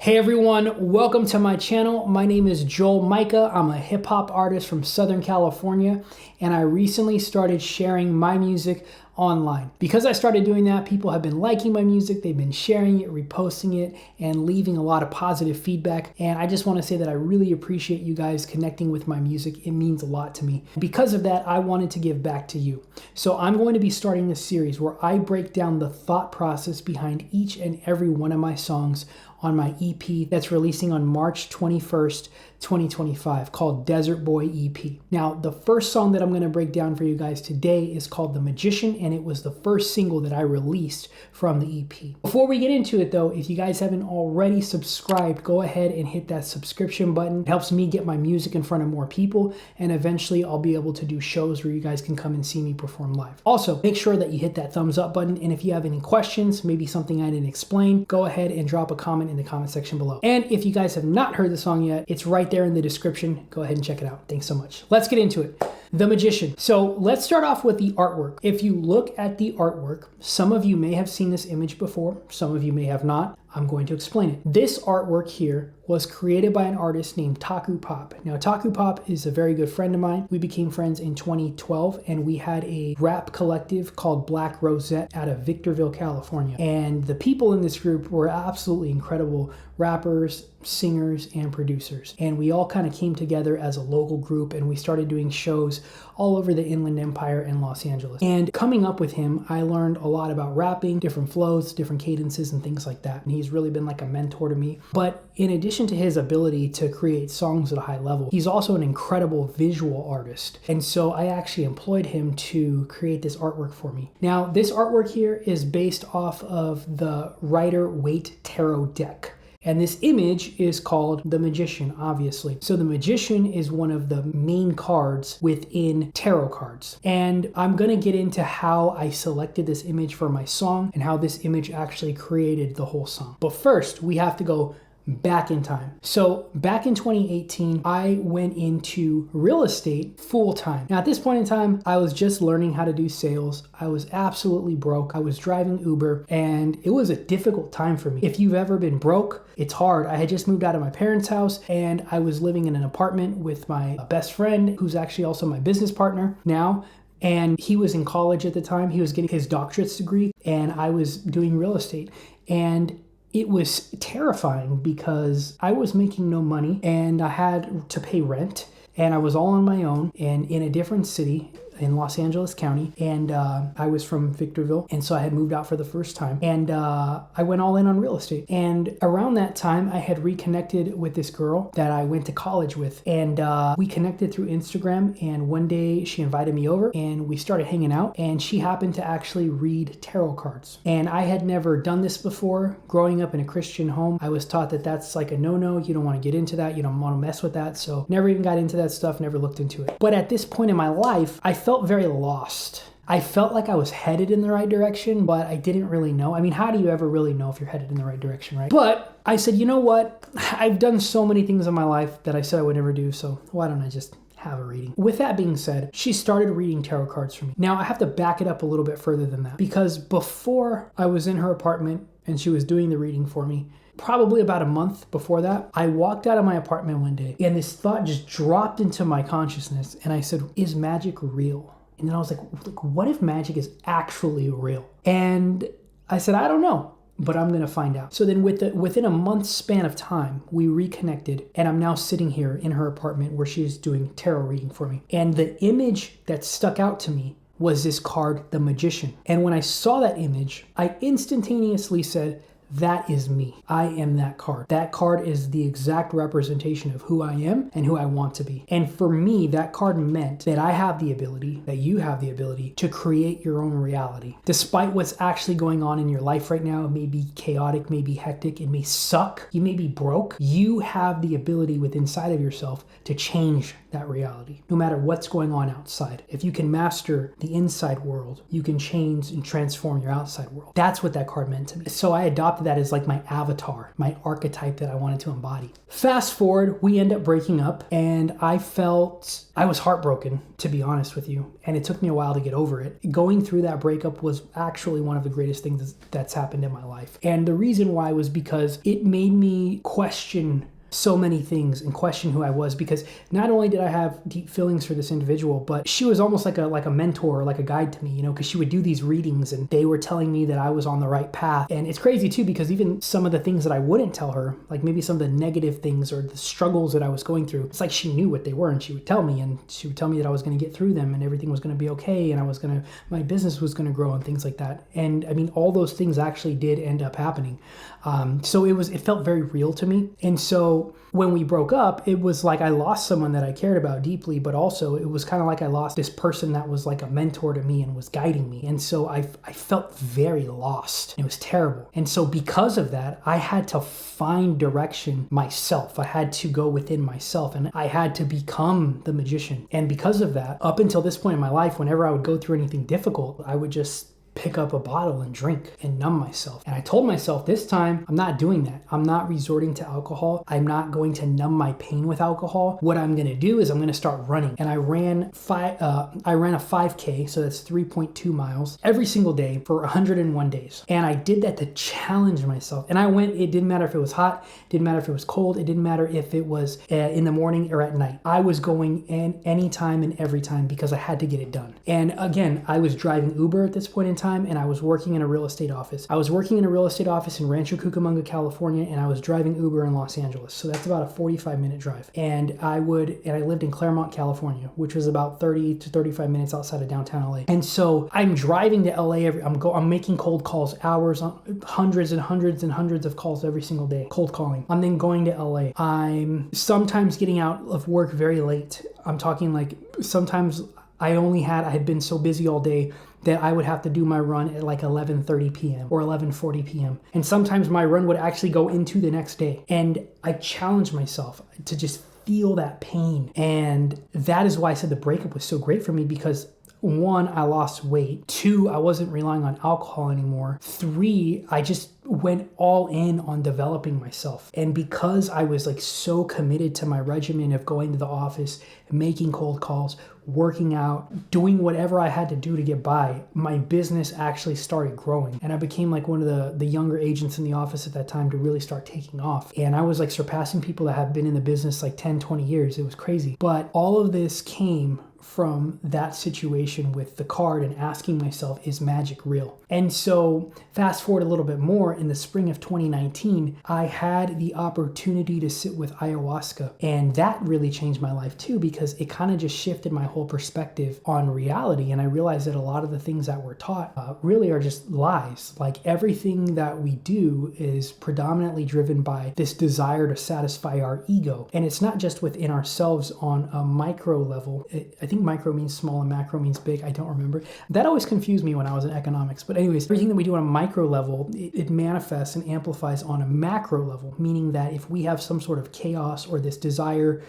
Hey everyone, welcome to my channel. My name is Joel Micah. I'm a hip hop artist from Southern California, and I recently started sharing my music online. Because I started doing that, people have been liking my music, they've been sharing it, reposting it, and leaving a lot of positive feedback. And I just want to say that I really appreciate you guys connecting with my music. It means a lot to me. Because of that, I wanted to give back to you. So I'm going to be starting this series where I break down the thought process behind each and every one of my songs on my EP that's releasing on March 21st, 2025, called Desert Boy EP. Now, the first song that I'm going to break down for you guys today is called The Magician, and it was the first single that I released from the EP. Before we get into it though, if you guys haven't already subscribed, go ahead and hit that subscription button. It helps me get my music in front of more people, and eventually I'll be able to do shows where you guys can come and see me perform live. Also, make sure that you hit that thumbs up button, and if you have any questions, maybe something I didn't explain, go ahead and drop a comment in the comment section below. And if you guys have not heard the song yet, it's right there in the description. Go ahead and check it out. Thanks so much. Let's get into it. The Magician. So let's start off with the artwork. If you look at the artwork, some of you may have seen this image before, some of you may have not. I'm going to explain it. This artwork here was created by an artist named Taku Pop. Now, Taku Pop is a very good friend of mine. We became friends in 2012, and we had a rap collective called Black Rosette out of Victorville, California. And the people in this group were absolutely incredible rappers, singers, and producers. And we all kind of came together as a local group, and we started doing shows all over the Inland Empire and Los Angeles. And coming up with him, I learned a lot about rapping, different flows, different cadences, and things like that. And he's really been like a mentor to me. But in addition to his ability to create songs at a high level, he's also an incredible visual artist. And so I actually employed him to create this artwork for me. Now, this artwork here is based off of the Rider-Waite Tarot deck. And this image is called The Magician, obviously. So The Magician is one of the main cards within tarot cards. And I'm gonna get into how I selected this image for my song and how this image actually created the whole song. But first, we have to go back in time. So back in 2018, I went into real estate full time. Now at this point in time, I was just learning how to do sales. I was absolutely broke. I was driving Uber, and it was a difficult time for me. If you've ever been broke, it's hard. I had just moved out of my parents' house, and I was living in an apartment with my best friend, who's actually also my business partner now. And he was in college at the time. He was getting his doctorate's degree, and I was doing real estate. And it was terrifying because I was making no money, and I had to pay rent, and I was all on my own and in a different city in Los Angeles County, and I was from Victorville, and so I had moved out for the first time, and I went all in on real estate. And around that time, I had reconnected with this girl that I went to college with, and we connected through Instagram, and one day she invited me over, and we started hanging out, and she happened to actually read tarot cards. And I had never done this before. Growing up in a Christian home, I was taught that that's like a no-no. You don't want to get into that. You don't want to mess with that. So never even got into that stuff, never looked into it. But at this point in my life, I felt very lost. I felt like I was headed in the right direction, but I didn't really know. I mean, how do you ever really know if you're headed in the right direction, right? But I said, you know what? I've done so many things in my life that I said I would never do, so why don't I just have a reading? With that being said, she started reading tarot cards for me. Now, I have to back it up a little bit further than that, because before I was in her apartment and she was doing the reading for me, probably about a month before that, I walked out of my apartment one day, and this thought just dropped into my consciousness, and I said, is magic real? And then I was like, what if magic is actually real? And I said, I don't know, but I'm gonna find out. So then within a month's span of time, we reconnected, and I'm now sitting here in her apartment where she's doing tarot reading for me. And the image that stuck out to me was this card, The Magician. And when I saw that image, I instantaneously said, that is me. I am that card. That card is the exact representation of who I am and who I want to be. And for me, that card meant that I have the ability, that you have the ability to create your own reality. Despite what's actually going on in your life right now, it may be chaotic, may be hectic, it may suck, you may be broke. You have the ability within inside of yourself to change that reality, no matter what's going on outside. If you can master the inside world, you can change and transform your outside world. That's what that card meant to me. So I adopted that as like my avatar, my archetype that I wanted to embody. Fast forward, we end up breaking up, and I was heartbroken, to be honest with you, and it took me a while to get over it. Going through that breakup was actually one of the greatest things that's happened in my life. And the reason why was because it made me question so many things and question who I was, because not only did I have deep feelings for this individual, but she was almost like a mentor, like a guide to me, you know, because she would do these readings and they were telling me that I was on the right path. And it's crazy too, because even some of the things that I wouldn't tell her, like maybe some of the negative things or the struggles that I was going through, it's like she knew what they were, and she would tell me, that I was going to get through them and everything was going to be okay, and my business was going to grow and things like that. And I mean, all those things actually did end up happening. So it felt very real to me. And so when we broke up, it was like I lost someone that I cared about deeply, but also it was kind of like I lost this person that was like a mentor to me and was guiding me. And so I felt very lost. It was terrible. And so because of that, I had to find direction myself. I had to go within myself, and I had to become the magician. And because of that, up until this point in my life, whenever I would go through anything difficult, I would just pick up a bottle and drink and numb myself. And I told myself this time, I'm not doing that. I'm not resorting to alcohol. I'm not going to numb my pain with alcohol. What I'm going to do is I'm going to start running. And I ran a 5K, so that's 3.2 miles every single day for 101 days. And I did that to challenge myself. And I went, it didn't matter if it was hot, it didn't matter if it was cold, it didn't matter if it was in the morning or at night. I was going in anytime and every time because I had to get it done. And again, I was driving Uber at this point in time, and I was working in a real estate office. I was working in a real estate office in Rancho Cucamonga, California, and I was driving Uber in Los Angeles. So that's about a 45-minute drive. And I lived in Claremont, California, which was about 30 to 35 minutes outside of downtown LA. And so I'm driving to LA I'm making cold calls, hours, hundreds and hundreds and hundreds of calls every single day, cold calling. I'm then going to LA. I'm sometimes getting out of work very late. I'm talking like sometimes I had been so busy all day that I would have to do my run at like 11:30 p.m. or 11:40 p.m. And sometimes my run would actually go into the next day. And I challenged myself to just feel that pain. And that is why I said the breakup was so great for me, because 1, I lost weight. 2, I wasn't relying on alcohol anymore. 3, I just went all in on developing myself. And because I was like so committed to my regimen of going to the office, making cold calls, working out, doing whatever I had to do to get by, my business actually started growing. And I became like one of the younger agents in the office at that time to really start taking off. And I was like surpassing people that have been in the business like 10, 20 years. It was crazy. But all of this came from that situation with the card and asking myself, is magic real? And so fast forward a little bit more, in the spring of 2019, I had the opportunity to sit with ayahuasca. And that really changed my life too, because it kind of just shifted my whole perspective on reality. And I realized that a lot of the things that we're taught really are just lies. Like everything that we do is predominantly driven by this desire to satisfy our ego. And it's not just within ourselves on a micro level. I think micro means small and macro means big. I don't remember. That always confused me when I was in economics. But anyways, everything that we do on a micro level, it manifests and amplifies on a macro level, meaning that if we have some sort of chaos or this desire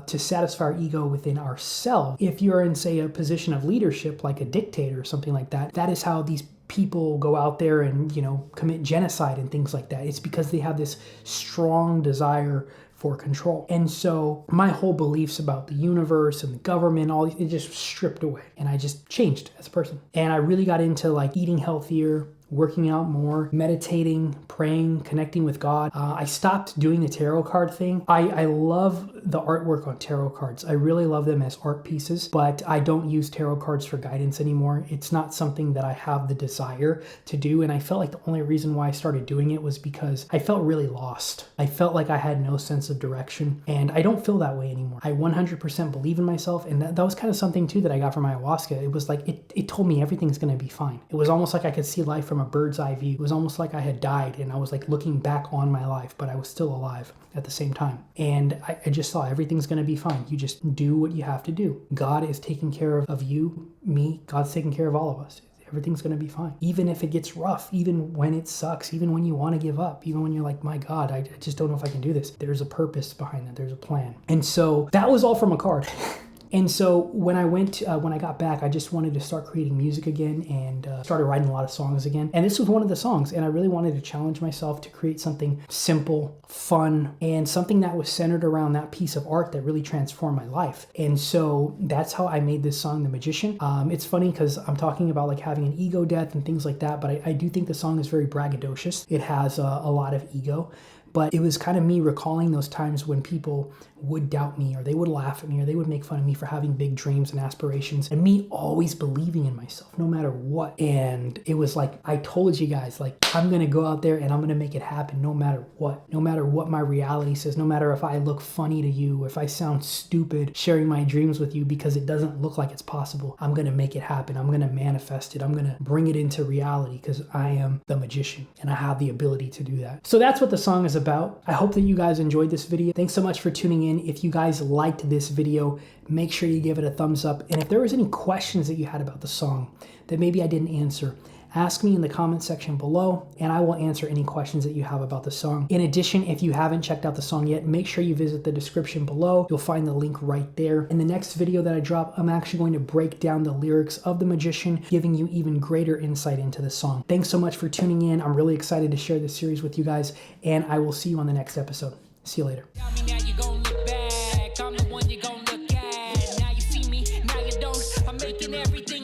to satisfy our ego within ourselves, if you're in, say, a position of leadership, like a dictator or something like that, that is how these people go out there and, commit genocide and things like that. It's because they have this strong desire for control. And so my whole beliefs about the universe and the government, all it just stripped away. And I just changed as a person. And I really got into like eating healthier, working out more, meditating, praying, connecting with God. I stopped doing the tarot card thing. I love the artwork on tarot cards. I really love them as art pieces, but I don't use tarot cards for guidance anymore. It's not something that I have the desire to do. And I felt like the only reason why I started doing it was because I felt really lost. I felt like I had no sense of direction, and I don't feel that way anymore. I 100% believe in myself. And that was kind of something too that I got from ayahuasca. It was like, it told me everything's going to be fine. It was almost like I could see life from a bird's eye view. It was almost like I had died and I was like looking back on my life, but I was still alive at the same time. And I just saw everything's going to be fine. You just do what you have to do. God is taking care of you, me. God's taking care of all of us. Everything's gonna be fine. Even if it gets rough, even when it sucks, even when you wanna give up, even when you're like, my God, I just don't know if I can do this. There's a purpose behind that, there's a plan. And so that was all from a card. And so when I got back, I just wanted to start creating music again and started writing a lot of songs again. And this was one of the songs, and I really wanted to challenge myself to create something simple, fun, and something that was centered around that piece of art that really transformed my life. And so that's how I made this song, The Magician. It's funny because I'm talking about like having an ego death and things like that, but I do think the song is very braggadocious. It has a lot of ego. But it was kind of me recalling those times when people would doubt me, or they would laugh at me, or they would make fun of me for having big dreams and aspirations, and me always believing in myself no matter what. And it was like, I told you guys, like, I'm gonna go out there and I'm gonna make it happen no matter what my reality says, no matter if I look funny to you, if I sound stupid sharing my dreams with you because it doesn't look like it's possible. I'm gonna make it happen. I'm gonna manifest it. I'm gonna bring it into reality because I am the magician and I have the ability to do that. So that's what the song is about. I hope that you guys enjoyed this video. Thanks so much for tuning in. If you guys liked this video, make sure you give it a thumbs up. And if there was any questions that you had about the song that maybe I didn't answer, ask me in the comment section below and I will answer any questions that you have about the song. In addition, if you haven't checked out the song yet, make sure you visit the description below. You'll find the link right there. In the next video that I drop, I'm actually going to break down the lyrics of The Magician, giving you even greater insight into the song. Thanks so much for tuning in. I'm really excited to share this series with you guys, and I will see you on the next episode. See you later. I'm the one you're gonna look at. Now you see me, now you don't. I'm making everything